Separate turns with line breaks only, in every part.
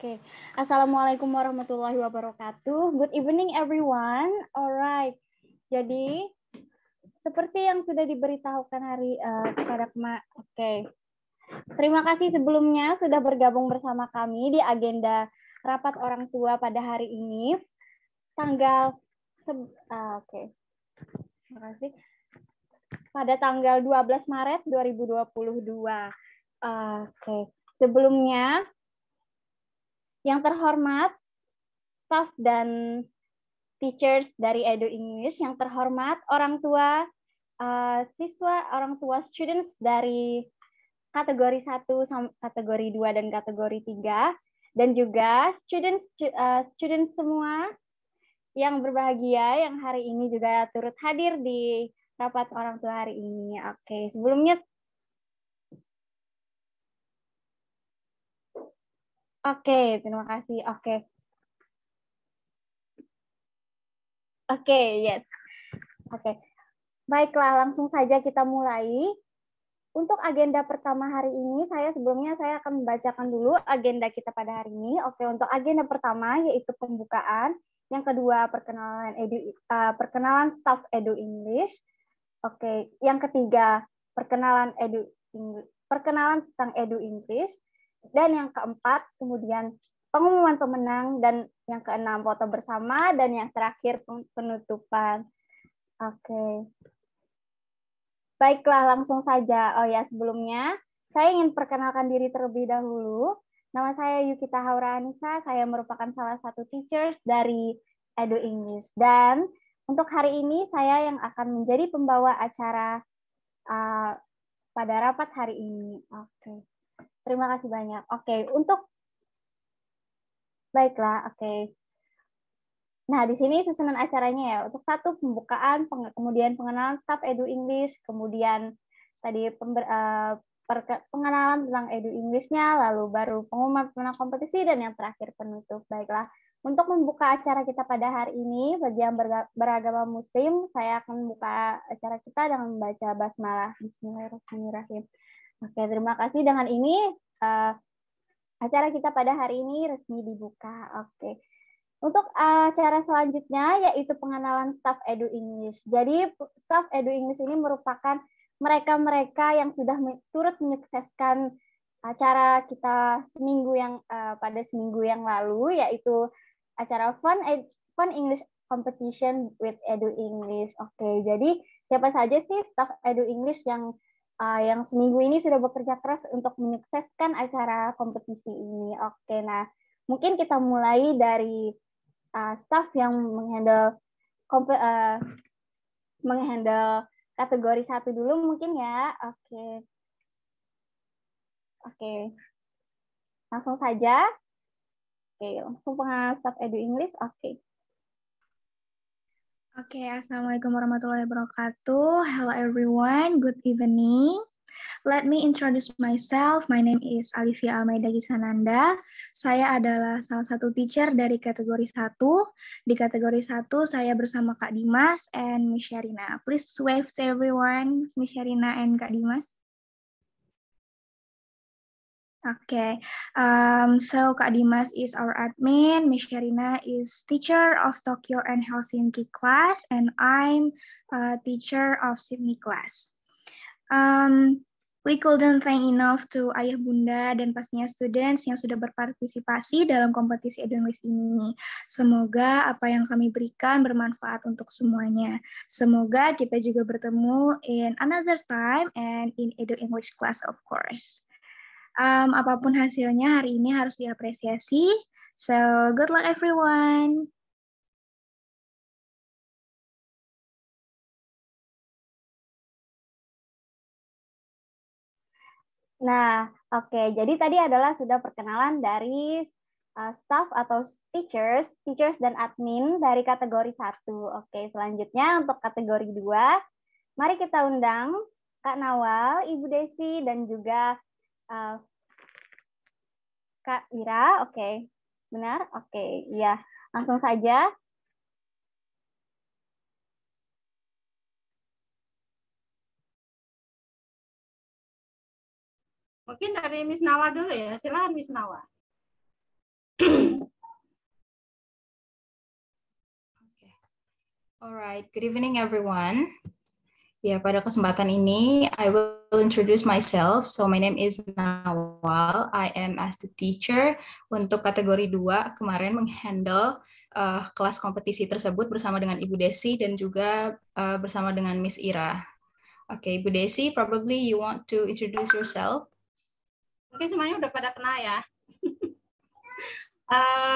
Oke. Assalamualaikum warahmatullahi wabarakatuh. Good evening everyone. Alright. Jadi seperti yang sudah diberitahukan kepada Oke. Terima kasih sebelumnya sudah bergabung bersama kami di agenda rapat orang tua pada hari ini. Terima kasih. Pada tanggal 12 Maret 2022. Oke. Sebelumnya yang terhormat, staf dan teachers dari Edu English, yang terhormat orang tua, siswa, orang tua students dari kategori 1, kategori 2, dan kategori 3, dan juga students semua yang berbahagia yang hari ini juga turut hadir di rapat orang tua hari ini. Oke, sebelumnya terima kasih. Yes. Baiklah, langsung saja kita mulai. Untuk agenda pertama hari ini, saya akan membacakan dulu agenda kita pada hari ini. Untuk agenda pertama yaitu pembukaan, yang kedua perkenalan staf Edu English. Yang ketiga perkenalan tentang Edu English. Dan yang keempat, kemudian pengumuman pemenang, dan yang keenam foto bersama, dan yang terakhir penutupan. Baiklah, langsung saja. Sebelumnya saya ingin perkenalkan diri terlebih dahulu. Nama saya Yukita Haura Anissa, saya merupakan salah satu teachers dari Edu English. Dan untuk hari ini saya yang akan menjadi pembawa acara pada rapat hari ini. Terima kasih banyak. Nah, di sini susunan acaranya ya. Untuk satu, pembukaan, kemudian pengenalan staf Edu English, kemudian tadi pengenalan tentang Edu English-nya, lalu baru pengumuman pemenang kompetisi, dan yang terakhir penutup. Baiklah, untuk membuka acara kita pada hari ini, bagi yang beragama Muslim, saya akan membuka acara kita dengan membaca basmalah. Bismillahirrahmanirrahim. Terima kasih. Dengan ini acara kita pada hari ini resmi dibuka. Untuk acara selanjutnya yaitu pengenalan staf Edu English. Jadi staf Edu English ini merupakan mereka-mereka yang sudah turut menyukseskan acara kita pada seminggu yang lalu, yaitu acara Fun English Competition with Edu English. Jadi siapa saja sih staf Edu English yang seminggu ini sudah bekerja keras untuk menyukseskan acara kompetisi ini. Nah mungkin kita mulai dari staff yang menghandle kategori 1 dulu mungkin ya. Langsung saja. Langsung pengenalan staff Edu English.
Assalamualaikum warahmatullahi wabarakatuh. Hello everyone, good evening. Let me introduce myself. My name is Alivia Almeida Gisananda. Saya adalah salah satu teacher dari kategori 1. Di kategori 1 saya bersama Kak Dimas and Miss Sharina. Please wave to everyone, Miss Sharina and Kak Dimas. So Kak Dimas is our admin, Miss Sharina is teacher of Tokyo and Helsinki class, and I'm a teacher of Sydney class. We couldn't thank enough to Ayah Bunda dan pastinya students yang sudah berpartisipasi dalam kompetisi Edu English ini. Semoga apa yang kami berikan bermanfaat untuk semuanya. Semoga kita juga bertemu in another time and in Edu English class of course. Apapun hasilnya hari ini harus diapresiasi. So good luck everyone.
Nah, jadi tadi adalah sudah perkenalan dari staff atau teachers dan admin dari kategori 1. Selanjutnya untuk kategori 2, mari kita undang Kak Nawal, Ibu Desi, dan juga Kak Ira. Benar? Iya. Langsung saja.
Mungkin dari Miss Nawa dulu ya, silakan Miss Nawa. Okay. Alright, good evening everyone. Ya, pada kesempatan ini, I will introduce myself. So, my name is Nawal. I am as the teacher. Untuk kategori 2, kemarin menghandle kelas kompetisi tersebut bersama dengan Ibu Desi dan juga bersama dengan Miss Ira. Oke, Ibu Desi, probably you want to introduce yourself.
Mungkin semuanya udah pada kenal ya.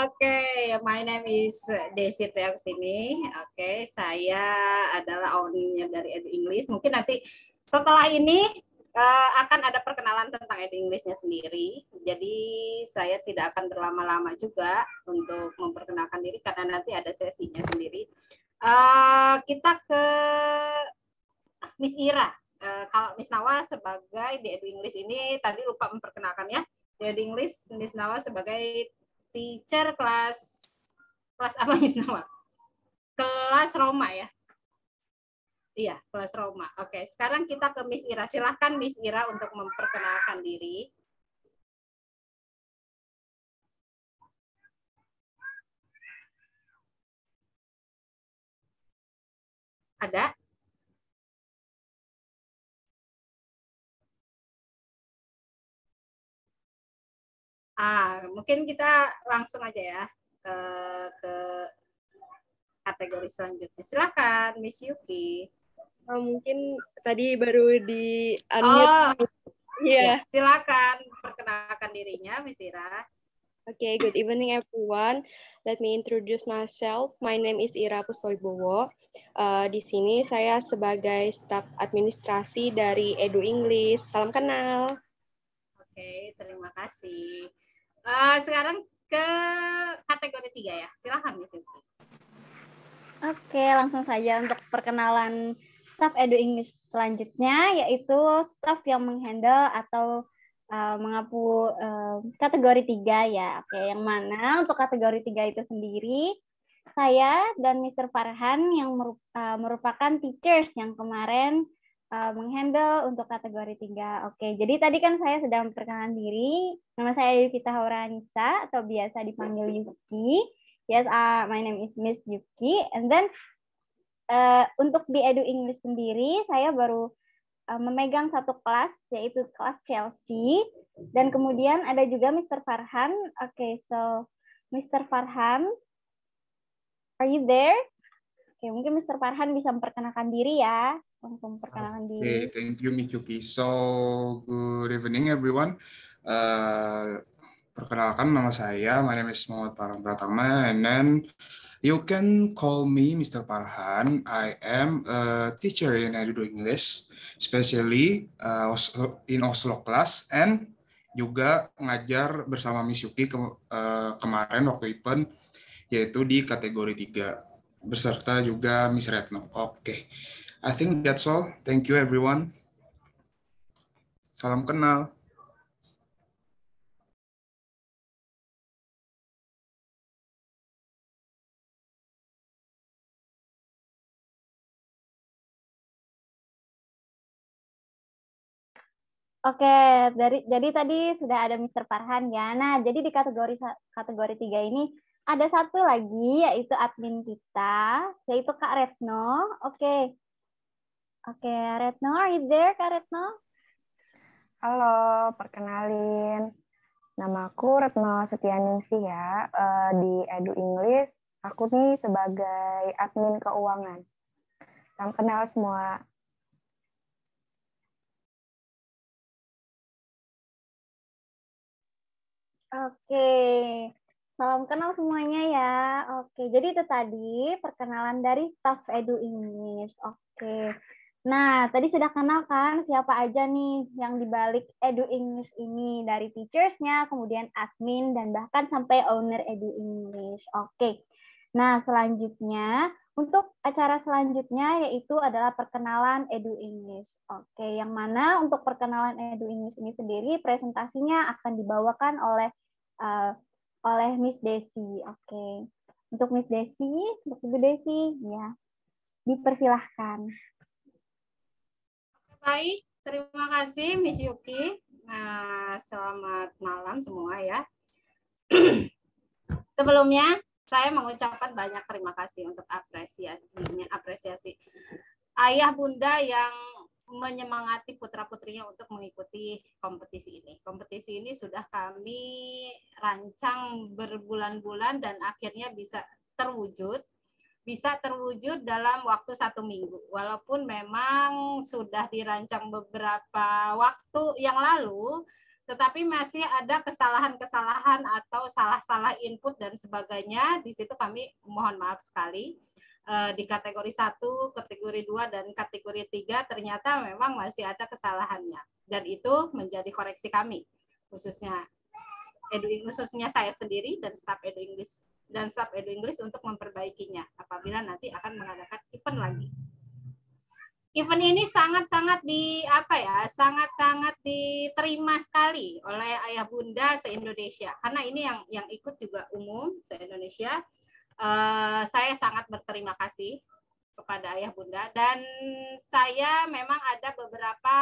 Oke, my name is Desi Teoksini. Oke, saya adalah ownernya dari Edu English. Mungkin nanti setelah ini akan ada perkenalan tentang Edu English-nya sendiri. Jadi saya tidak akan berlama-lama juga untuk memperkenalkan diri karena nanti ada sesinya sendiri. Kita ke Miss Ira. Kalau Miss Nawa sebagai di Edu English ini tadi lupa memperkenalkan ya. Di Edu English Miss Nawa sebagai teacher kelas apa Miss Nawa? Kelas Roma ya. Iya, kelas Roma. Oke, sekarang kita ke Miss Ira. Silahkan Miss Ira untuk memperkenalkan diri. Ada? Mungkin kita langsung aja ya ke kategori selanjutnya. Silakan, Miss Yuki.
Mungkin tadi baru di unmute.
Ya, silakan perkenalkan dirinya, Miss Ira.
Okay, good evening everyone. Let me introduce myself. My name is Ira Puspowibowo. Di sini saya sebagai staf administrasi dari Edu English. Salam kenal.
Oke, terima kasih. Sekarang ke kategori 3 ya. Silakan Miss Yuki.
Oke, langsung saja untuk perkenalan staf Edu English selanjutnya, yaitu staf yang menghandle atau mengapu kategori 3 ya. Oke, yang mana untuk kategori 3 itu sendiri, saya dan Mr. Farhan yang merupakan teachers yang kemarin menghandle untuk kategori 3. Oke, jadi tadi kan saya sedang memperkenalkan diri. Nama saya Yukita Hauranisa atau biasa dipanggil Yuki. Yes, my name is Miss Yuki. And then untuk di Edu English sendiri, saya baru memegang satu kelas, yaitu kelas Chelsea. Dan kemudian ada juga Mr. Farhan. Oke, so Mr. Farhan, are you there? Oke, mungkin Mr. Farhan bisa memperkenalkan diri ya. Langsung perkenalan diri.
Okay, thank you Miss Yuki. So, good evening everyone. Perkenalkan nama saya, my name is Muhammad Farhan Pratama, and then you can call me Mr. Farhan. I am a teacher in Edu English, especially in Oslo class, and juga ngajar bersama Miss Yuki kemarin waktu event, yaitu di kategori 3, beserta juga Miss Retno. Oke. I think that's all. Thank you everyone. Salam kenal.
Oke, jadi tadi sudah ada Mr. Farhan ya. Nah, jadi di kategori 3 ini ada satu lagi, yaitu admin kita, yaitu Kak Retno. Oke, Retno, are you there, Kak Retno?
Halo, perkenalin. Namaku Retno Setianingsih ya. Di Edu English, aku nih sebagai admin keuangan. Salam kenal semua.
Oke, salam kenal semuanya ya. Oke, jadi itu tadi perkenalan dari staff Edu English. Oke. Nah, tadi sudah kenal kan siapa aja nih yang dibalik Edu English ini, dari teachers-nya, kemudian admin, dan bahkan sampai owner Edu English. Oke, nah selanjutnya, untuk acara selanjutnya yaitu adalah perkenalan Edu English. Oke, yang mana untuk perkenalan Edu English ini sendiri, presentasinya akan dibawakan oleh Miss Desi. Oke, untuk Miss Desi, untuk Ibu Desi, ya, dipersilahkan.
Baik, terima kasih Miss Yuki. Selamat malam semua ya. Sebelumnya, saya mengucapkan banyak terima kasih untuk apresiasi ayah bunda yang menyemangati putra-putrinya untuk mengikuti kompetisi ini. Kompetisi ini sudah kami rancang berbulan-bulan dan akhirnya bisa terwujud dalam waktu 1 minggu. Walaupun memang sudah dirancang beberapa waktu yang lalu, tetapi masih ada kesalahan-kesalahan atau salah-salah input dan sebagainya. Di situ kami mohon maaf sekali. Di kategori 1, kategori 2, dan kategori 3 ternyata memang masih ada kesalahannya. Dan itu menjadi koreksi kami, khususnya saya sendiri dan staf Edu English untuk memperbaikinya apabila nanti akan mengadakan event lagi. Event ini sangat-sangat diterima sekali oleh ayah bunda se-Indonesia, karena ini yang ikut juga umum se-Indonesia. Saya sangat berterima kasih kepada ayah bunda, dan saya memang ada beberapa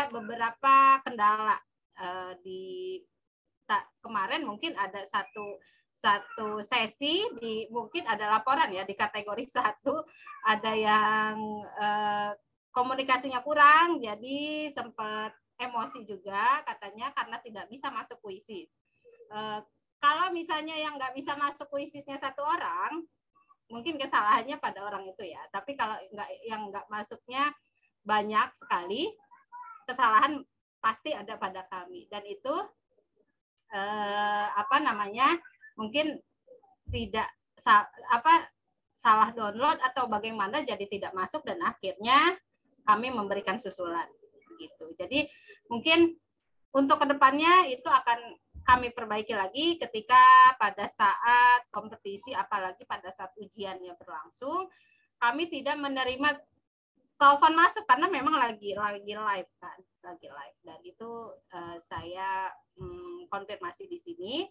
beberapa kendala kemarin. Mungkin ada satu sesi mungkin ada laporan ya di kategori 1 ada yang komunikasinya kurang, jadi sempat emosi juga katanya karena tidak bisa masuk kuisis. Kalau misalnya yang nggak bisa masuk kuisisnya 1 orang, mungkin kesalahannya pada orang itu ya. Tapi kalau yang nggak masuknya banyak sekali, kesalahan pasti ada pada kami. Dan itu mungkin tidak salah download atau bagaimana, jadi tidak masuk dan akhirnya kami memberikan susulan gitu. Jadi mungkin untuk kedepannya itu akan kami perbaiki lagi ketika pada saat kompetisi, apalagi pada saat ujiannya berlangsung, kami tidak menerima telepon masuk karena memang lagi live kan, dan itu saya konfirmasi di sini.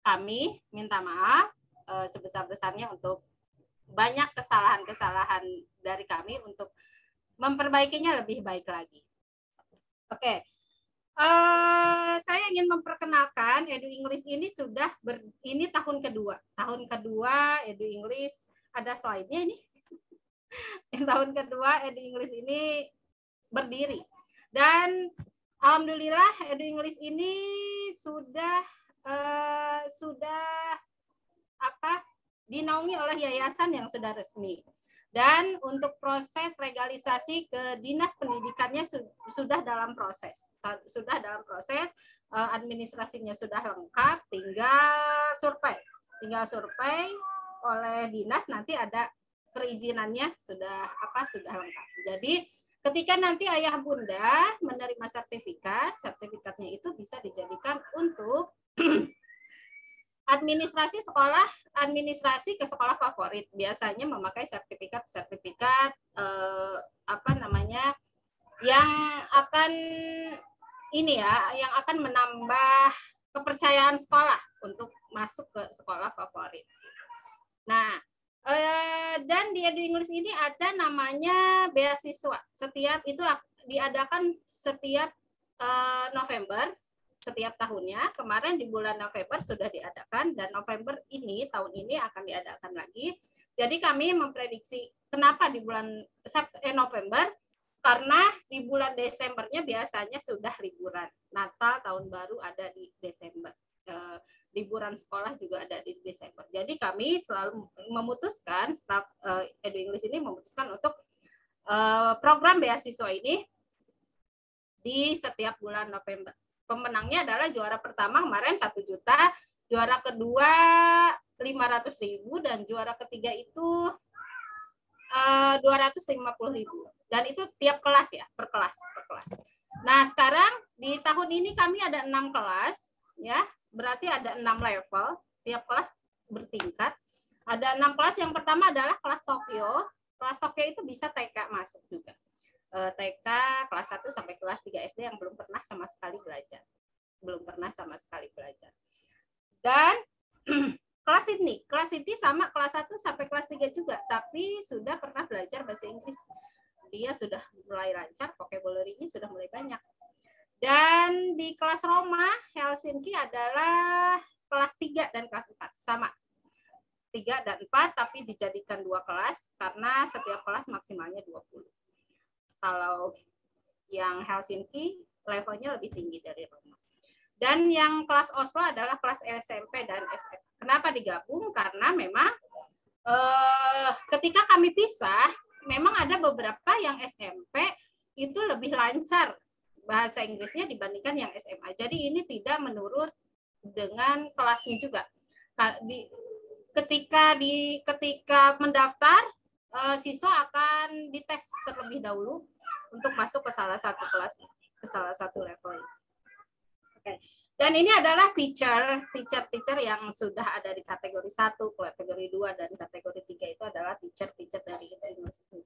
Kami minta maaf sebesar-besarnya untuk banyak kesalahan-kesalahan dari kami untuk memperbaikinya lebih baik lagi. Oke. Saya ingin memperkenalkan Edu English ini ini tahun kedua. Tahun kedua Edu English, ada slide-nya ini. Tahun kedua Edu English ini berdiri. Dan alhamdulillah Edu English ini sudah dinaungi oleh yayasan yang sudah resmi. Dan untuk proses legalisasi ke dinas pendidikannya sudah dalam proses. Administrasinya sudah lengkap, tinggal survei oleh dinas, nanti ada perizinannya sudah lengkap. Jadi ketika nanti ayah bunda menerima sertifikatnya itu bisa dijadikan untuk administrasi ke sekolah favorit. Biasanya memakai sertifikat yang akan menambah kepercayaan sekolah untuk masuk ke sekolah favorit. Nah, dan di Edu English ini ada namanya beasiswa. Itu diadakan setiap November setiap tahunnya. Kemarin di bulan November sudah diadakan, dan November ini tahun ini akan diadakan lagi. Jadi kami memprediksi kenapa di bulan November, karena di bulan Desembernya biasanya sudah liburan. Natal, tahun baru ada di Desember. Liburan sekolah juga ada di Desember. Jadi kami selalu memutuskan, staf Edu English ini memutuskan untuk program beasiswa ini di setiap bulan November. Pemenangnya adalah juara pertama kemarin 1 juta, juara kedua 500.000, dan juara ketiga itu 250.000. Dan itu tiap kelas ya, per kelas. Nah, sekarang di tahun ini kami ada 6 kelas ya. Berarti ada 6 level, tiap kelas bertingkat. Ada 6 kelas. Yang pertama adalah kelas Tokyo. Kelas Tokyo itu bisa TK masuk juga. TK kelas 1 sampai kelas 3 SD yang belum pernah sama sekali belajar. Dan kelas ini sama kelas 1 sampai kelas 3 juga, tapi sudah pernah belajar bahasa Inggris. Dia sudah mulai lancar, vocabulary-nya sudah mulai banyak. Dan di kelas Roma Helsinki adalah kelas 3 dan kelas 4 sama. 3 dan 4 tapi dijadikan 2 kelas karena setiap kelas maksimalnya 20. Kalau yang Helsinki levelnya lebih tinggi dari Roma. Dan yang kelas Oslo adalah kelas SMP dan SMA. Kenapa digabung? Karena memang ketika kami pisah, memang ada beberapa yang SMP itu lebih lancar bahasa Inggrisnya dibandingkan yang SMA. Jadi ini tidak menurut dengan kelasnya juga. Ketika mendaftar, siswa akan dites terlebih dahulu untuk masuk ke salah satu kelas, ke salah satu level. Oke. Dan ini adalah teacher yang sudah ada di kategori 1, kategori 2, dan kategori 3 itu adalah teacher dari university.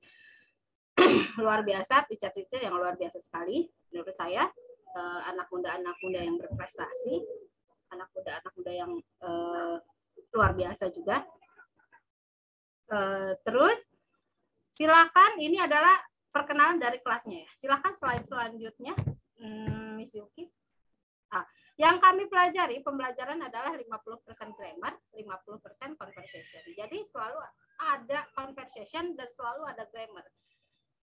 Luar biasa, teacher yang luar biasa sekali menurut saya, anak muda yang berprestasi, anak muda yang luar biasa juga. Terus silakan, ini adalah perkenalan dari kelasnya ya. Silakan slide selanjutnya, Miss Yuki. Yang kami pelajari, pembelajaran adalah 50% grammar, 50% conversation. Jadi selalu ada conversation dan selalu ada grammar.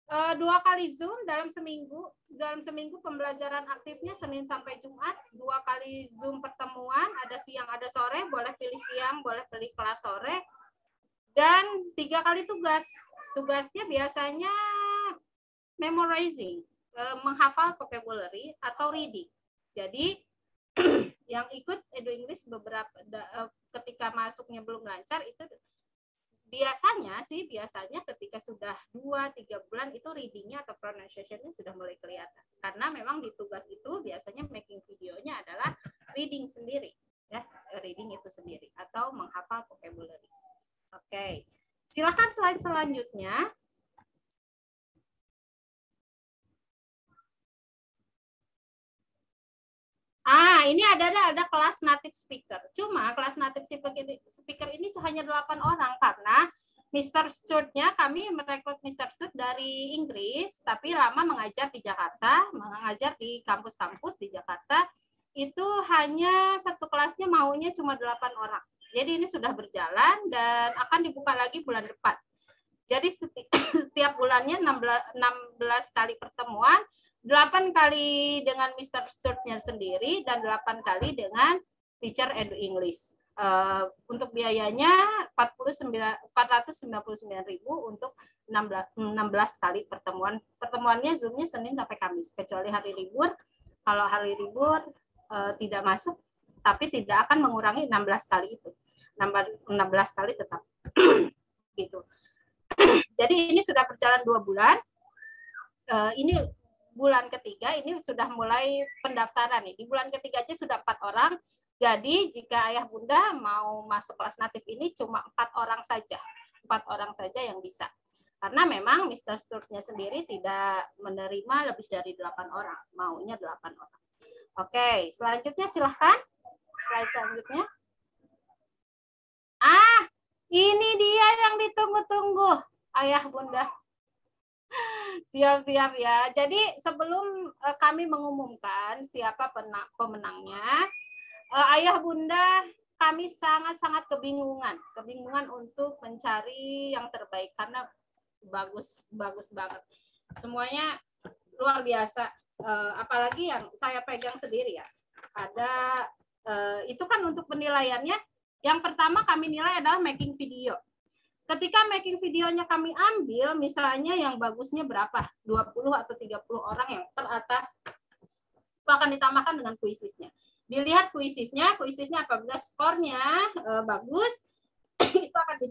2 kali Zoom dalam seminggu. Dalam seminggu pembelajaran aktifnya Senin sampai Jumat. 2 kali Zoom pertemuan, ada siang, ada sore. Boleh pilih siang, boleh pilih kelas sore. Dan 3 kali tugas. Tugasnya biasanya memorizing, menghafal vocabulary atau reading. Jadi yang ikut Edu English ketika masuknya belum lancar itu biasanya ketika sudah 2-3 bulan itu readingnya atau pronunciation-nya sudah mulai kelihatan. Karena memang di tugas itu biasanya making videonya adalah reading sendiri, ya, reading itu sendiri atau menghafal vocabulary. Oke. Silakan slide selanjutnya. Ini ada kelas native speaker. Cuma kelas native speaker ini hanya 8 orang karena Mr. Stewart-nya, kami merekrut Mr. Stewart dari Inggris, tapi lama mengajar di Jakarta, mengajar di kampus-kampus di Jakarta. Itu hanya satu kelasnya maunya cuma 8 orang. Jadi ini sudah berjalan dan akan dibuka lagi bulan depan. Jadi setiap bulannya 16 kali pertemuan, 8 kali dengan Mr. Stewart-nya sendiri dan 8 kali dengan teacher Edu English. Untuk biayanya 499.000 untuk 16 kali pertemuan. Pertemuannya Zoom-nya Senin sampai Kamis, kecuali hari libur. Kalau hari libur tidak masuk, tapi tidak akan mengurangi 16 kali itu. 16 kali tetap. Gitu. Jadi ini sudah berjalan 2 bulan. Ini bulan ketiga, ini sudah mulai pendaftaran nih. Di bulan ketiga aja sudah 4 orang. Jadi jika ayah bunda mau masuk kelas natif ini cuma 4 orang saja. 4 orang saja yang bisa. Karena memang Mr. Stewart-nya sendiri tidak menerima lebih dari 8 orang. Maunya 8 orang. Oke, selanjutnya silahkan. Slide selanjutnya. Ini dia yang ditunggu-tunggu, ayah bunda. Siap-siap ya. Jadi sebelum kami mengumumkan siapa pemenangnya, ayah bunda kami sangat-sangat kebingungan untuk mencari yang terbaik karena bagus banget. Semuanya luar biasa. Apalagi yang saya pegang sendiri ya. Ada itu kan untuk penilaiannya. Yang pertama kami nilai adalah making video. Ketika making videonya kami ambil, misalnya yang bagusnya berapa? 20 atau 30 orang yang teratas, itu akan ditambahkan dengan kuisisnya. Dilihat kuisisnya apabila skornya bagus, itu akan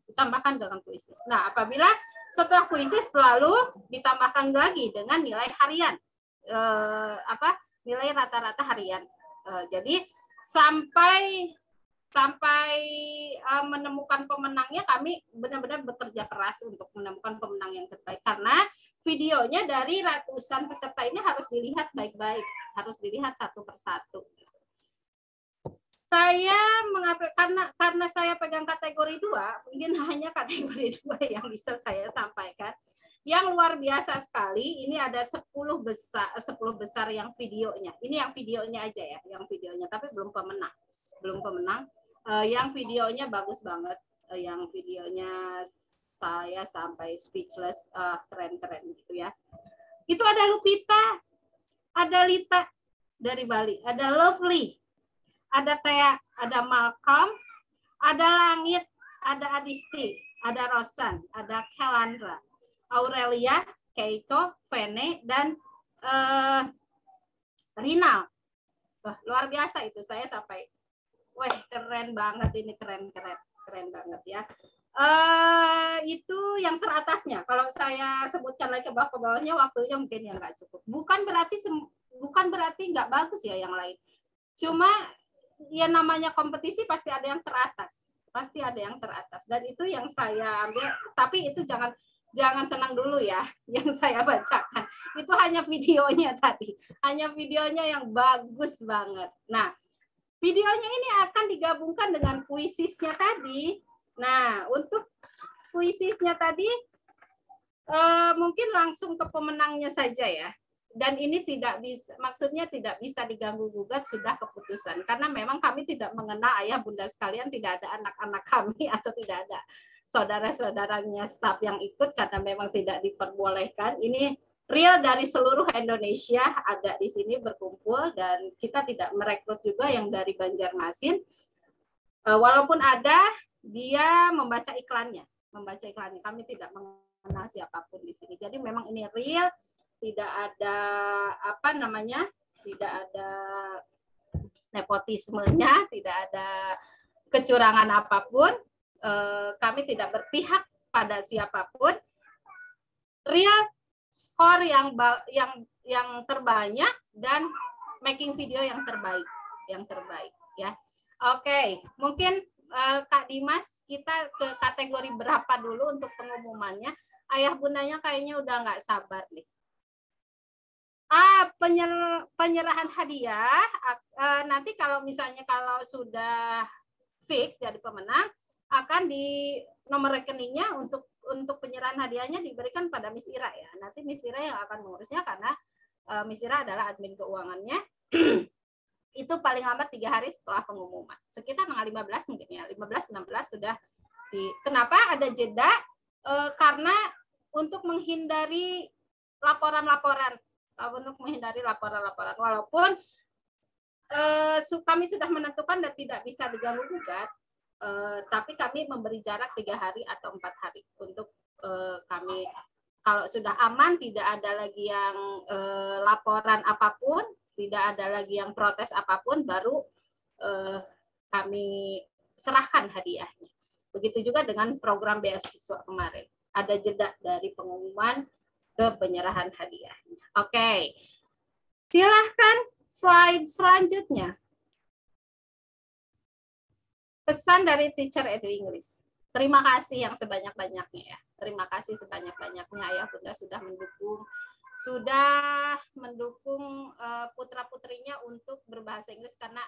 ditambahkan dengan kuisis. Nah, apabila setelah kuisis selalu ditambahkan lagi dengan nilai harian, nilai rata-rata harian. Jadi sampai menemukan pemenangnya, kami benar-benar bekerja keras untuk menemukan pemenang yang terbaik karena videonya dari ratusan peserta ini harus dilihat baik-baik, harus dilihat satu persatu. Saya karena saya pegang kategori 2, mungkin hanya kategori 2 yang bisa saya sampaikan. Yang luar biasa sekali, ini ada 10 besar yang videonya. Ini yang videonya aja ya, yang videonya, tapi belum pemenang. Yang videonya bagus banget. Yang videonya saya sampai speechless, keren-keren gitu ya. Itu ada Lupita, ada Lita dari Bali, ada Lovely, ada Thea, ada Malcolm, ada Langit, ada Adisti, ada Rosan, ada Kelandra, Aurelia, Keiko, Vene, dan Rinal. Wah, luar biasa itu, saya sampai, wah keren banget ini, keren banget ya. Itu yang teratasnya. Kalau saya sebutkan lagi ke bawahnya, waktunya mungkin yang nggak cukup. Bukan berarti nggak bagus ya yang lain. Cuma ya namanya kompetisi pasti ada yang teratas. Dan itu yang saya ambil. Tapi itu jangan senang dulu ya yang saya bacakan. Itu hanya videonya tadi. Hanya videonya yang bagus banget. Nah, videonya ini akan digabungkan dengan puisisnya tadi. Nah, untuk puisisnya tadi mungkin langsung ke pemenangnya saja ya. Dan ini maksudnya tidak bisa diganggu gugat, sudah keputusan. Karena memang kami tidak mengenal ayah bunda sekalian, tidak ada anak-anak kami atau tidak ada saudara-saudaranya staf yang ikut karena memang tidak diperbolehkan. Ini real dari seluruh Indonesia ada di sini berkumpul, dan kita tidak merekrut juga yang dari Banjarmasin. Walaupun ada, dia membaca iklannya. Kami tidak mengenal siapapun di sini. Jadi memang ini real, tidak ada tidak ada nepotismenya, tidak ada kecurangan apapun. Kami tidak berpihak pada siapapun. Real, skor yang terbanyak, dan making video yang terbaik ya. Oke, mungkin Kak Dimas, kita ke kategori berapa dulu untuk pengumumannya? Ayah bundanya kayaknya udah nggak sabar nih. Penyerahan hadiah nanti kalau sudah fix jadi pemenang, akan di nomor rekeningnya untuk penyerahan hadiahnya diberikan pada Miss Ira ya. Nanti Miss Ira yang akan mengurusnya karena Miss Ira adalah admin keuangannya. Itu paling lambat 3 hari setelah pengumuman. Sekitar tanggal 15 mungkin ya, 15-16 sudah Kenapa ada jeda? Karena untuk menghindari laporan-laporan. Walaupun kami sudah menentukan dan tidak bisa diganggu gugat, tapi kami memberi jarak 3 hari atau 4 hari untuk kami, kalau sudah aman, tidak ada lagi yang laporan apapun, tidak ada lagi yang protes apapun, baru kami serahkan hadiahnya. Begitu juga dengan program beasiswa kemarin. Ada jeda dari pengumuman ke penyerahan hadiahnya. Oke. Silahkan slide selanjutnya. Pesan dari Teacher Edu English. Terima kasih yang sebanyak-banyaknya ya. Terima kasih sebanyak-banyaknya ayah bunda sudah mendukung putra-putrinya untuk berbahasa Inggris, karena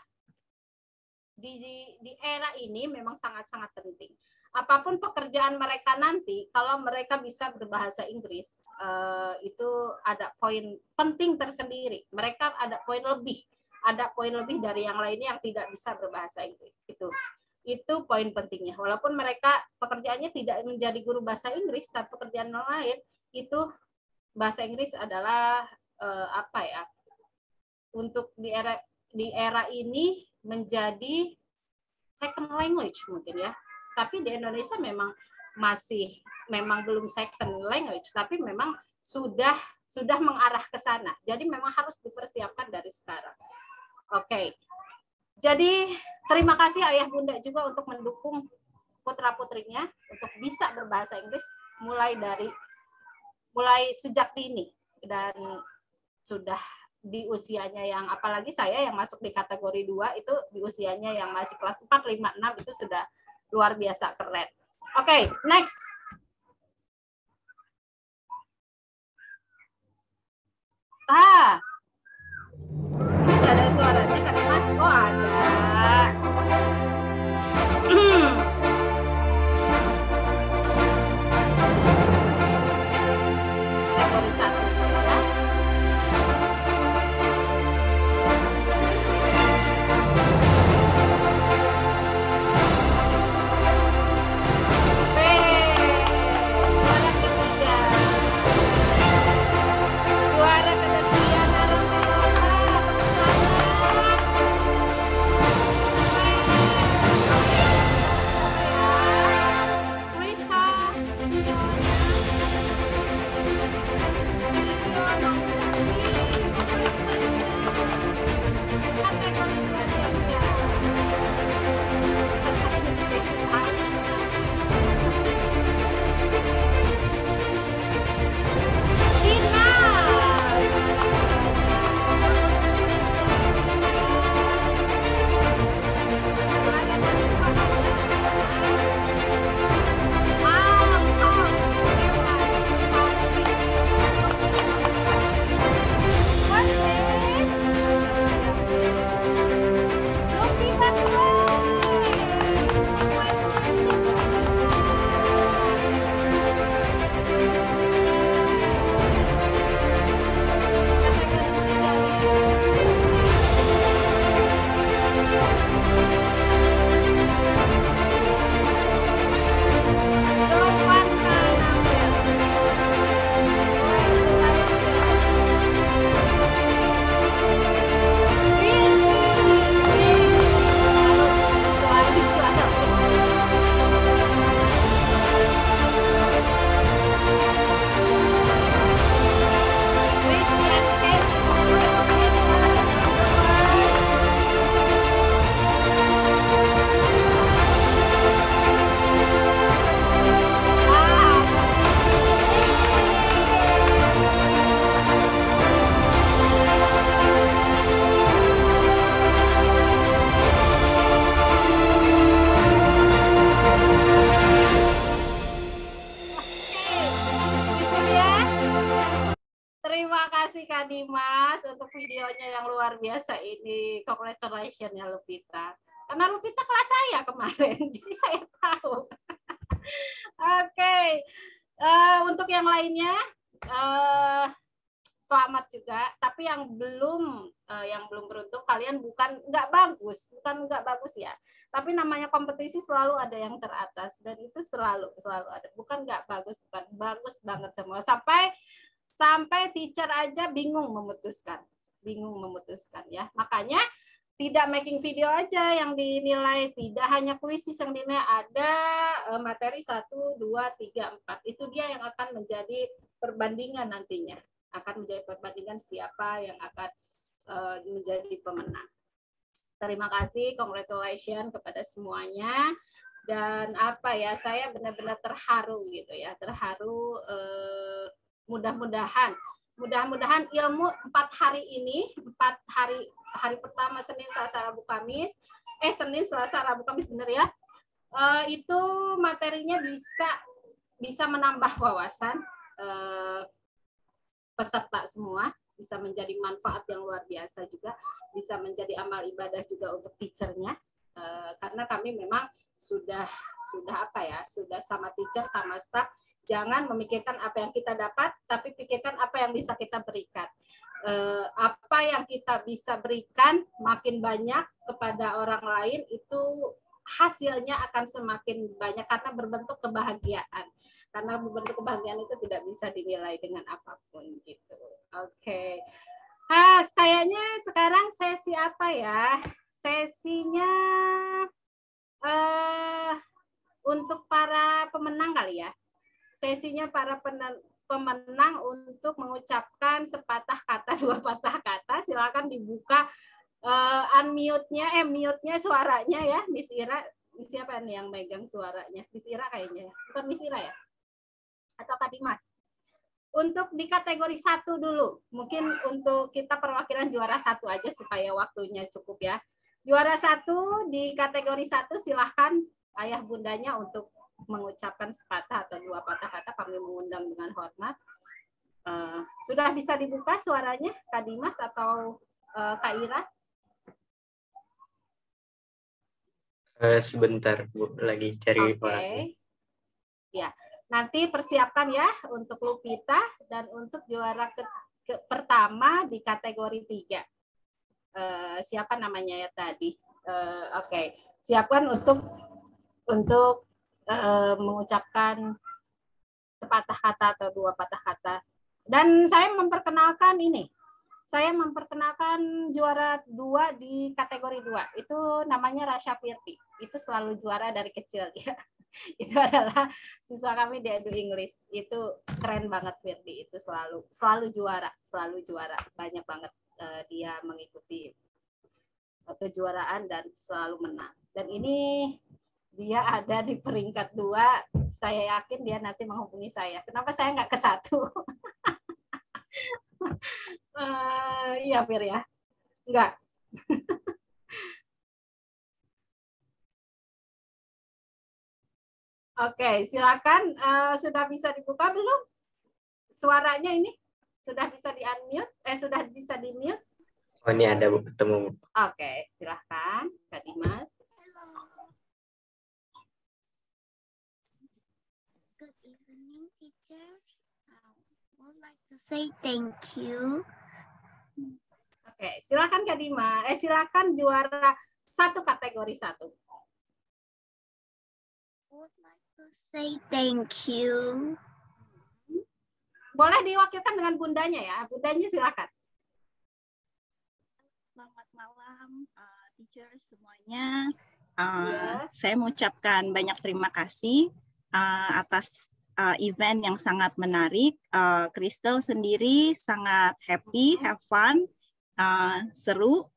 di era ini memang sangat-sangat penting. Apapun pekerjaan mereka nanti, kalau mereka bisa berbahasa Inggris, itu ada poin penting tersendiri. Mereka ada poin lebih dari yang lainnya yang tidak bisa berbahasa Inggris. Itu poin pentingnya. Walaupun mereka pekerjaannya tidak menjadi guru bahasa Inggris, tapi pekerjaan lain itu bahasa Inggris adalah untuk di era ini menjadi second language mungkin ya. Tapi di Indonesia memang belum second language, tapi memang sudah mengarah ke sana. Jadi memang harus dipersiapkan dari sekarang. Oke. Jadi terima kasih ayah bunda juga untuk mendukung putra-putrinya untuk bisa berbahasa Inggris mulai sejak dini, dan sudah di usianya yang, apalagi saya yang masuk di kategori 2 itu di usianya yang masih kelas 4, 5, 6 itu sudah luar biasa keren. Oke, next. Ini ada suaranya kan Mas? Oh ada. Terima kasih Kak Dimas untuk videonya yang luar biasa ini. Congratulations ya Lupita. Karena Lupita kelas saya kemarin, jadi saya tahu. Oke. Untuk yang lainnya, selamat juga. Tapi yang belum beruntung, kalian nggak bagus ya. Tapi namanya kompetisi selalu ada yang teratas dan itu selalu ada. Bukan nggak bagus, bukan bagus banget semua. Sampai teacher aja bingung memutuskan ya. Makanya tidak making video aja yang dinilai, tidak hanya kuisis yang dinilai, ada materi 1, 2, 3, 4. Itu dia yang akan menjadi perbandingan nantinya. Akan menjadi perbandingan siapa yang akan menjadi pemenang. Terima kasih, congratulations kepada semuanya. Dan saya benar-benar terharu gitu ya, mudah-mudahan ilmu 4 hari ini, 4 hari pertama Senin, Selasa, Rabu, Kamis, Senin, Selasa, Rabu, Kamis benar ya, itu materinya bisa menambah wawasan peserta semua, bisa menjadi manfaat yang luar biasa juga, bisa menjadi amal ibadah juga untuk teachernya, karena kami memang sudah sama teacher, sama staff. Jangan memikirkan apa yang kita dapat, tapi pikirkan apa yang bisa kita berikan. Apa yang kita bisa berikan makin banyak kepada orang lain, itu hasilnya akan semakin banyak karena berbentuk kebahagiaan. Karena berbentuk kebahagiaan itu tidak bisa dinilai dengan apapun gitu. Oke. Kayaknya sekarang sesi apa ya? Sesinya untuk para pemenang kali ya. Sesinya para pemenang untuk mengucapkan sepatah kata, 2 patah kata. Silakan dibuka unmute-nya, mute-nya suaranya ya, Miss Ira. Siapa nih yang megang suaranya? Miss Ira kayaknya. Bukan Miss Ira ya? Atau Kak Dimas? Untuk di kategori 1 dulu. Mungkin untuk kita perwakilan juara 1 aja supaya waktunya cukup ya. Juara 1 di kategori 1 silahkan ayah bundanya untuk mengucapkan sepatah atau 2 patah kata, kami mengundang dengan hormat. Sudah bisa dibuka suaranya, Kak Dimas atau Kak Ira?
Sebentar Bu, lagi cari orangnya.
Ya, nanti persiapkan ya untuk Lupita dan untuk juara pertama di kategori 3. Siapa namanya ya tadi? Oke. Siapkan untuk mengucapkan sepatah kata atau 2 patah kata. Dan saya memperkenalkan juara 2 di kategori 2. Itu namanya Rasya Firti. Itu selalu juara dari kecil ya. Itu adalah siswa kami di Edu English. Itu keren banget Firti. Itu selalu juara. Banyak banget dia mengikuti kejuaraan dan selalu menang. Dan ini dia ada di peringkat 2. Saya yakin dia nanti menghubungi saya. Kenapa saya nggak ke 1? Iya, Fir ya. Enggak. Oke, silakan. Sudah bisa dibuka belum? Suaranya ini sudah bisa di-unmute? Sudah bisa di-mute?
Oh, ini ada ketemu.
Oke, silakan Kak Dimas.
Good evening, teachers. I would like to say thank you.
Oke, silakan Kak Dima. Silakan juara 1 kategori 1.
Would like to say thank you.
Boleh diwakilkan dengan bundanya ya. Bundanya silakan.
Selamat malam, teachers semuanya. Saya mengucapkan banyak terima kasih atas event yang sangat menarik. Crystal sendiri sangat happy, have fun, seru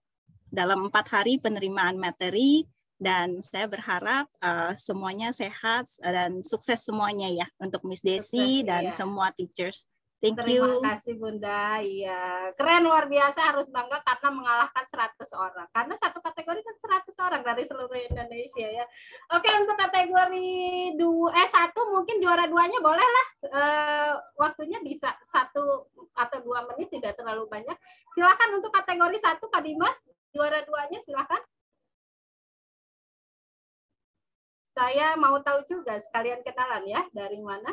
dalam 4 hari penerimaan materi, dan saya berharap semuanya sehat dan sukses semuanya ya untuk Miss Desi dan semua teachers. Thank you.
Terima kasih Bunda. Iya, keren, luar biasa, harus bangga karena mengalahkan 100 orang. Karena satu kategori kan 100 orang dari seluruh Indonesia ya. Oke, untuk kategori 1 mungkin juara 2-nya boleh lah. Waktunya bisa 1 atau 2 menit, tidak terlalu banyak. Silakan untuk kategori 1 Kak Dimas, juara 2-nya silakan. Saya mau tahu juga, sekalian kenalan ya, dari mana?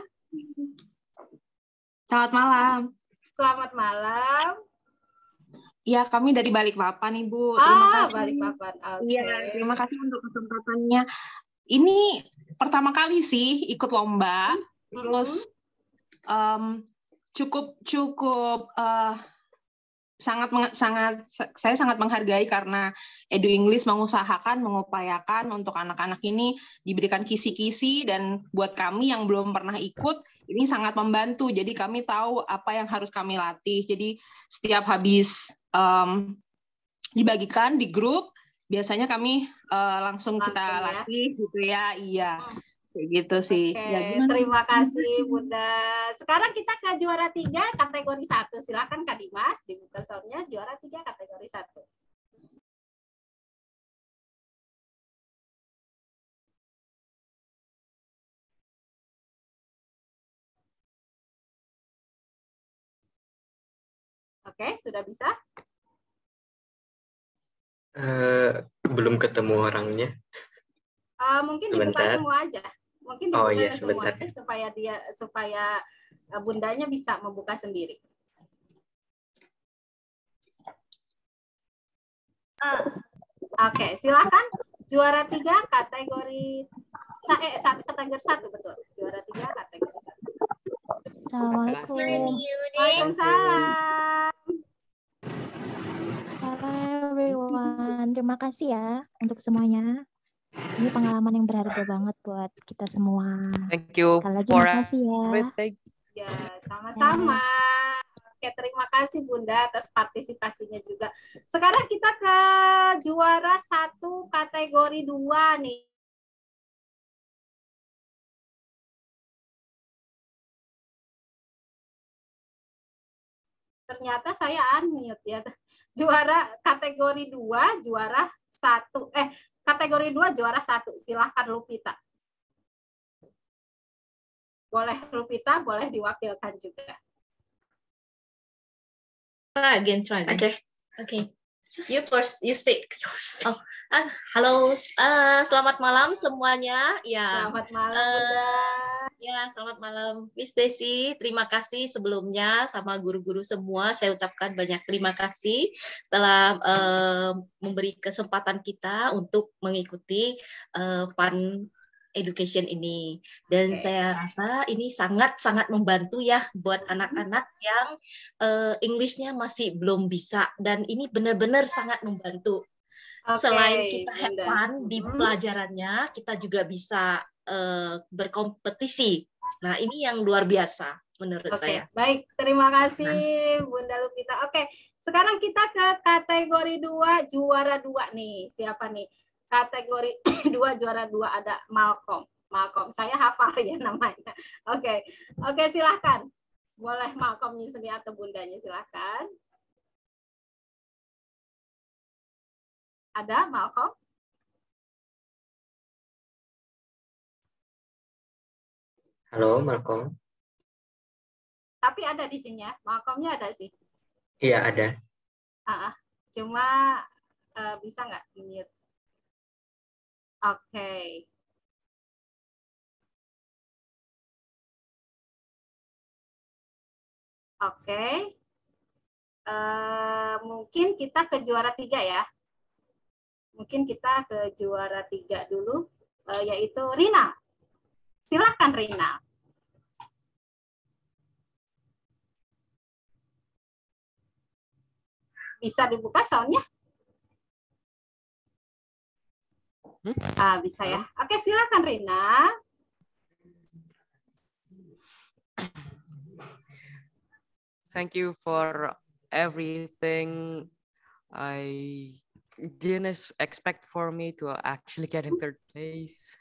Selamat malam.
Selamat malam.
Ya, kami dari Balikpapan, Ibu. Terima kasih.
Balikpapan.
Iya, terima kasih untuk kesempatannya. Ini pertama kali sih ikut lomba, terus saya sangat menghargai karena Edu English mengupayakan untuk anak-anak ini diberikan kisi-kisi, dan buat kami yang belum pernah ikut ini sangat membantu. Jadi kami tahu apa yang harus kami latih. Jadi setiap habis dibagikan di grup, biasanya kami langsung kita latih gitu ya. Iya. Kayak gitu sih.
Oke,
ya, gimana?
Terima kasih Bunda. Sekarang kita ke juara 3 kategori 1. Silakan Kak Dimas, dibuka soundnya, juara 3 kategori 1. Oke, sudah bisa?
Belum ketemu orangnya.
Mungkin dibuka semua aja. Mungkin dibuka semua supaya Bundanya bisa membuka sendiri. Oke, silakan juara 3 kategori kategori 1, betul. Juara 3 kategori 1.
Assalamualaikum.
Waalaikumsalam.
Hi everyone. Terima kasih ya untuk semuanya. Ini pengalaman yang berharga banget buat kita semua.
Thank you.
Sekali lagi makasih ya.
Ya, sama-sama. Oke, terima kasih Bunda atas partisipasinya juga. Sekarang kita ke juara 1 kategori 2 nih. Ternyata saya unmute ya. Juara kategori 2, juara 1. Kategori 2 juara 1. Silahkan Lupita. Boleh Lupita, boleh diwakilkan juga.
Try again. Okay. You first, you speak. Halo, selamat malam semuanya. Ya.
Selamat malam.
Ya, selamat malam Miss Desi. Terima kasih sebelumnya sama guru-guru semua. Saya ucapkan banyak terima kasih telah memberi kesempatan kita untuk mengikuti Fun Education ini. Dan saya rasa ini sangat-sangat membantu ya buat anak-anak yang English-nya masih belum bisa. Dan ini benar-benar sangat membantu. Selain kita have fun di pelajarannya, kita juga bisa berkompetisi. Nah, ini yang luar biasa menurut saya.
Baik, terima kasih Bunda Lupita. Oke, Sekarang kita ke kategori 2 juara 2 nih. Siapa nih? Kategori 2 juara 2 ada Malcolm. Malcolm, saya hafal ya namanya. Oke, silahkan. Boleh Malcolm-nya sendiri atau bundanya silahkan. Ada Malcolm?
Halo, Malcolm.
Tapi ada di sini ya. Malcolm-nya ada sih.
Iya, ada.
Cuma bisa nggak mute? Oke. Mungkin kita ke juara 3 ya. Mungkin kita ke juara 3 dulu, yaitu Rina. Silakan Rina. Bisa dibuka soundnya? Bisa ya. Oke, silakan Rina.
Thank you for everything. I didn't expect for me to actually get in third place.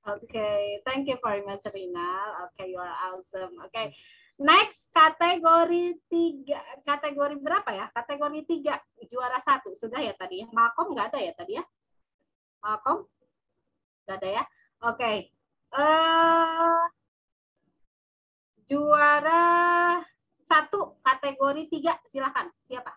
Okay, thank you very much, Rina. Okay, you are awesome. Okay, next kategori 3. Kategori berapa ya? Kategori 3 juara 1 sudah ya tadi. Malcolm nggak ada ya tadi ya? Malcolm nggak ada ya? Oke. Juara 1 kategori 3 silakan. Siapa?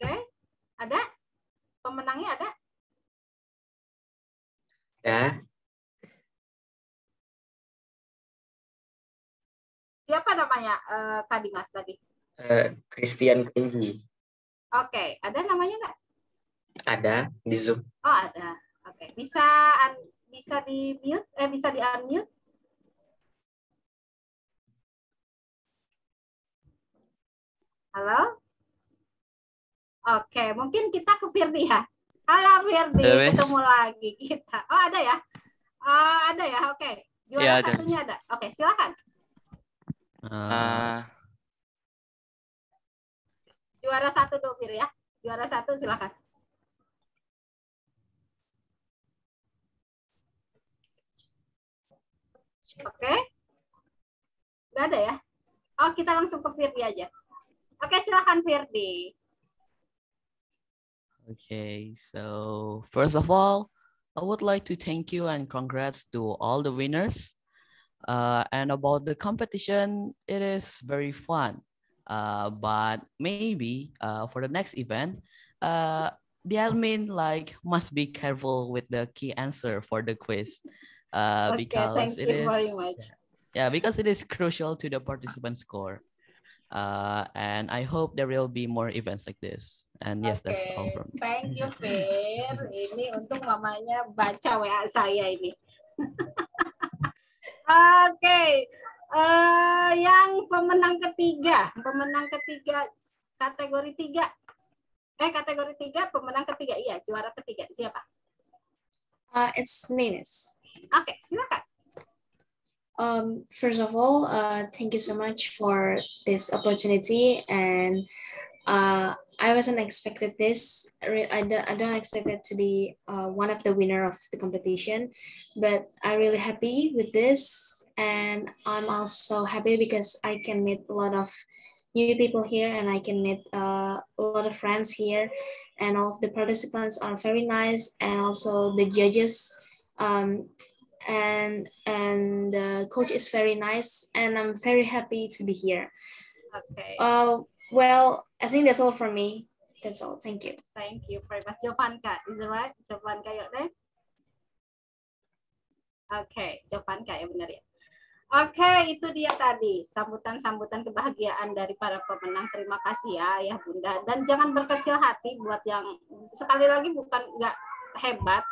Oke, ada? Pemenangnya ada?
Ya.
Siapa namanya tadi Mas tadi?
Christian Kenji.
Oke, ada namanya nggak?
Ada di Zoom.
Oh, ada. Oke, bisa di mute? Bisa di unmute? Halo? Oke, mungkin kita ke Firdi ya. Halo Firdi, ketemu lagi kita. Oh, ada ya? Ada ya, oke. Juara satunya ada. Oke, silakan. Juara 1 dulu Fir ya. Juara 1 silakan. Oke. Nggak ada ya? Oh, kita langsung ke Firdi aja. Oke, silakan Firdi.
Okay, so first of all, I would like to thank you and congrats to all the winners. And about the competition, it is very fun. But maybe for the next event, the admin must be careful with the key answer for the quiz. Because
thank you very much.
Yeah, because it is crucial to the participant score. And I hope there will be more events like this. And yes, that's all from me.
Thank you, Fir. Ini untung mamanya baca WA saya ini. Oke. Yang pemenang ketiga kategori 3. Kategori 3 pemenang ketiga. Iya, juara ketiga. Siapa?
It's Nines.
Oke, silakan.
First of all, thank you so much for this opportunity, and I wasn't expected this. I don't expect it to be one of the winner of the competition, but I'm really happy with this, and I'm also happy because I can meet a lot of new people here, and I can meet a lot of friends here, and all of the participants are very nice, and also the judges. And the coach is very nice, and I'm very happy to be here.
Okay.
Well, I think that's all from me. That's all. Thank you.
Thank you very much. Jovanka, is it right? Jovanka, your name? Okay, Jovanka ya benar ya. Oke, itu dia tadi sambutan-sambutan kebahagiaan dari para pemenang. Terima kasih ya Ayah Bunda. Dan jangan berkecil hati buat yang sekali lagi bukan nggak hebat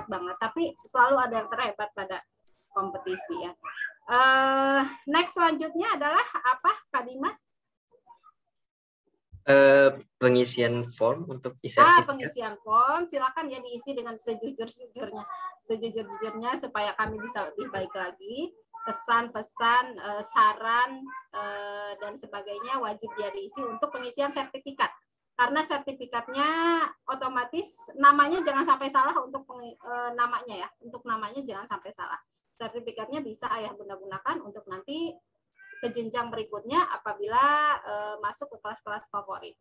banget, tapi selalu ada yang terhebat pada kompetisi ya. Next selanjutnya adalah apa, Kak Dimas?
pengisian form untuk e-sertifikat.
Pengisian form, silakan ya diisi dengan sejujur-jujurnya supaya kami bisa lebih baik lagi. Pesan-pesan, saran, dan sebagainya wajib dia diisi untuk pengisian sertifikat. Karena sertifikatnya otomatis namanya jangan sampai salah untuk namanya ya. Untuk namanya jangan sampai salah. Sertifikatnya bisa ayah bunda gunakan untuk nanti ke jenjang berikutnya apabila masuk ke kelas-kelas favorit.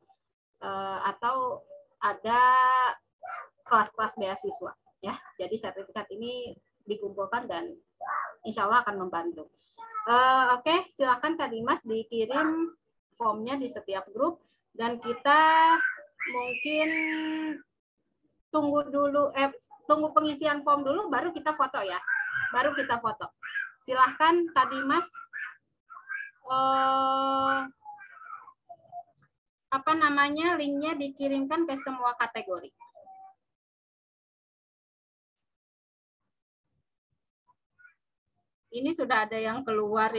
Atau ada kelas-kelas beasiswa ya. Jadi sertifikat ini dikumpulkan dan insya Allah akan membantu. Oke, silakan Kak Dimas dikirim formnya di setiap grup dan kita mungkin tunggu pengisian form dulu baru kita foto ya. Baru kita foto. Silahkan Kak Dimas linknya dikirimkan ke semua kategori. Ini sudah ada yang keluar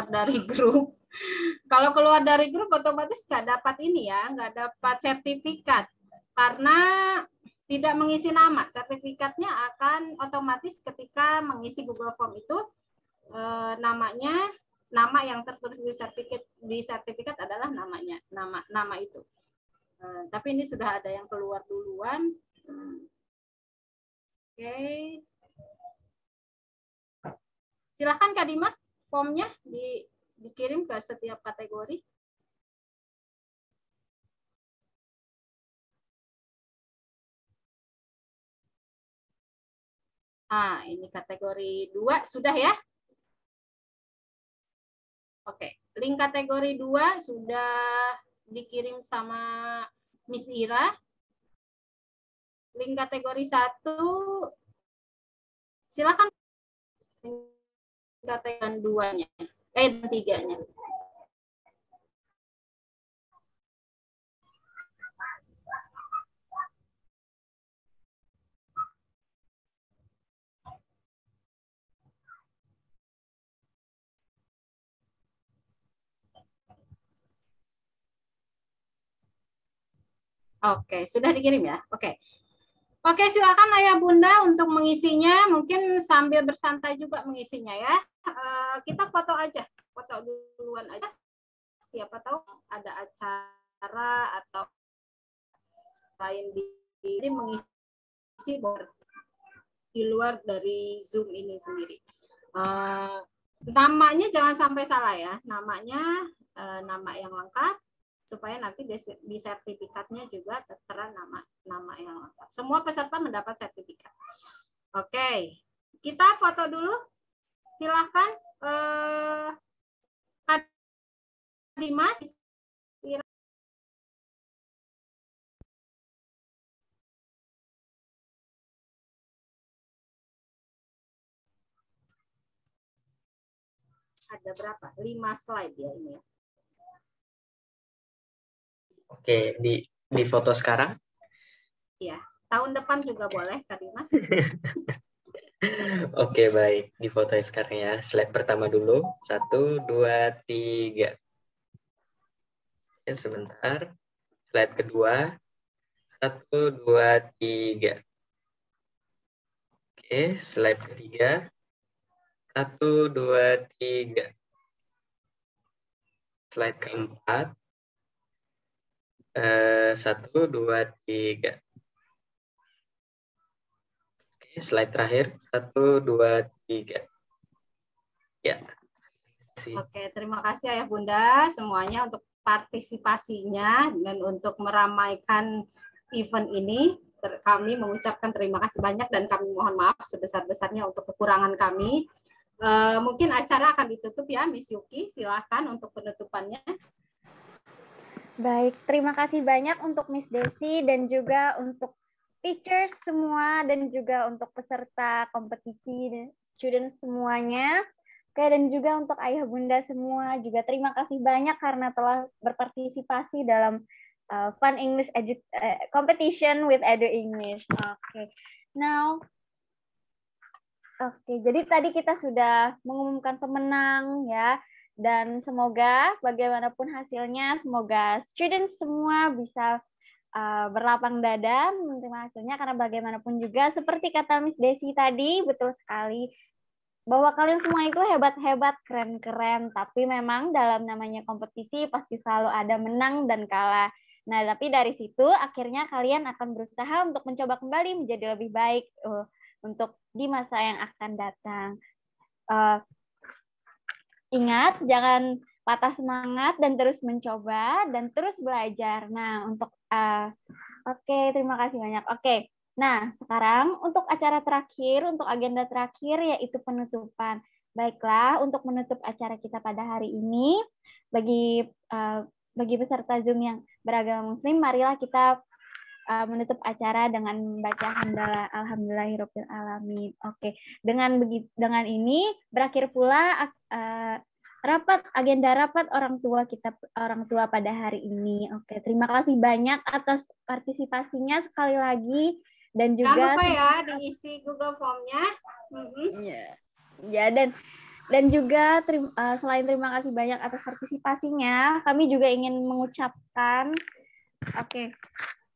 dari grup. Kalau keluar dari grup otomatis nggak dapat nggak dapat sertifikat karena tidak mengisi nama. Sertifikatnya akan otomatis ketika mengisi Google Form itu nama yang tertulis di sertifikat adalah nama itu. Tapi ini sudah ada yang keluar duluan. Oke. Silakan Kak Dimas, formnya dikirim ke setiap kategori. Ini kategori 2 sudah ya? Oke, link kategori 2 sudah dikirim sama Miss Ira. Link kategori 1 silakan kategori 2-nya, 3-nya. Oke, sudah dikirim ya? Oke. Oke, silakan Ayah Bunda untuk mengisinya. Mungkin sambil bersantai juga mengisinya ya. Kita foto aja. Foto duluan aja. Siapa tahu ada acara atau lain di mengisi di luar dari Zoom ini sendiri. Namanya jangan sampai salah ya. Namanya nama yang lengkap. Supaya nanti di sertifikatnya juga tertera nama yang lengkap. Semua peserta mendapat sertifikat. Oke, kita foto dulu. Silahkan Kak Dimas. Ada berapa? 5 slide ya ini ya.
Oke, di foto sekarang?
Iya, tahun depan juga boleh, Kak Dimas.
Oke, baik. Di foto sekarang ya. Slide pertama dulu. 1, 2, 3. Ya, sebentar. Slide kedua. 1, 2, 3. Oke, slide ketiga. 1, 2, 3. Slide keempat. 1, 2, 3. Oke, slide terakhir. 1, 2, 3. Ya.
Oke, terima kasih Ayah Bunda semuanya untuk partisipasinya dan untuk meramaikan event ini. Kami mengucapkan terima kasih banyak dan kami mohon maaf sebesar-besarnya untuk kekurangan kami. Mungkin acara akan ditutup ya, Miss Yuki. Silakan untuk penutupannya.
Baik, terima kasih banyak untuk Miss Desi dan juga untuk teachers semua dan juga untuk peserta kompetisi dan student semuanya. Oke, dan juga untuk ayah bunda semua juga terima kasih banyak karena telah berpartisipasi dalam Fun English Competition with Edu English. Oke, jadi tadi kita sudah mengumumkan pemenang ya. Dan semoga bagaimanapun hasilnya, semoga student semua bisa berlapang dada menerima hasilnya, karena bagaimanapun juga seperti kata Miss Desi tadi, betul sekali bahwa kalian semua itu hebat-hebat, keren-keren, tapi memang dalam namanya kompetisi pasti selalu ada menang dan kalah. Nah, tapi dari situ akhirnya kalian akan berusaha untuk mencoba kembali menjadi lebih baik untuk di masa yang akan datang. Ingat, jangan patah semangat dan terus mencoba dan terus belajar. Nah, oke, terima kasih banyak. Oke, nah sekarang untuk acara terakhir, untuk agenda terakhir yaitu penutupan. Baiklah, untuk menutup acara kita pada hari ini, bagi peserta Zoom yang beragama Muslim, marilah kita menutup acara dengan membaca hamdalah alhamdulillahirabbil alamin. Oke, dengan ini berakhir pula agenda rapat orang tua pada hari ini. Oke, terima kasih banyak atas partisipasinya sekali lagi, dan juga
jangan lupa ya diisi Google Form-nya.
Ya, dan juga selain terima kasih banyak atas partisipasinya, kami juga ingin mengucapkan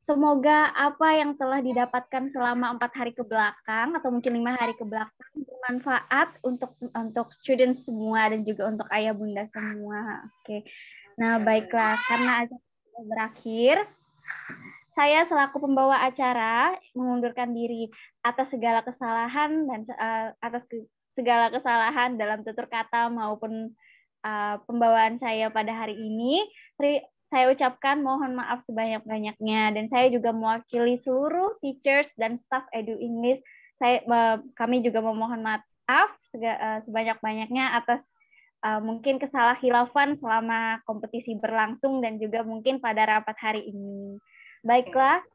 semoga apa yang telah didapatkan selama 4 hari ke belakang atau mungkin 5 hari ke belakang bermanfaat untuk student semua dan juga untuk ayah bunda semua. Oke. Nah, baiklah, karena acara berakhir, saya selaku pembawa acara mengundurkan diri atas segala kesalahan dalam tutur kata maupun pembawaan saya pada hari ini. Saya ucapkan mohon maaf sebanyak-banyaknya, dan saya juga mewakili seluruh teachers dan staff Edu English. Kami juga memohon maaf sebanyak-banyaknya atas mungkin kesalahan selama kompetisi berlangsung dan juga mungkin pada rapat hari ini. Baiklah,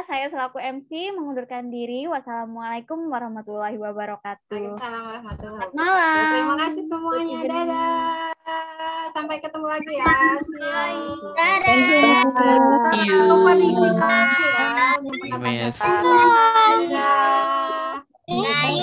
saya selaku MC mengundurkan diri. Wassalamualaikum warahmatullahi wabarakatuh.
Waalaikumsalam warahmatullahi wabarakatuh.
Malam.
Terima kasih semuanya. Dadah. Sampai ketemu lagi ya.
See you.
Lupa diisi ya.
Yes.
Dadah.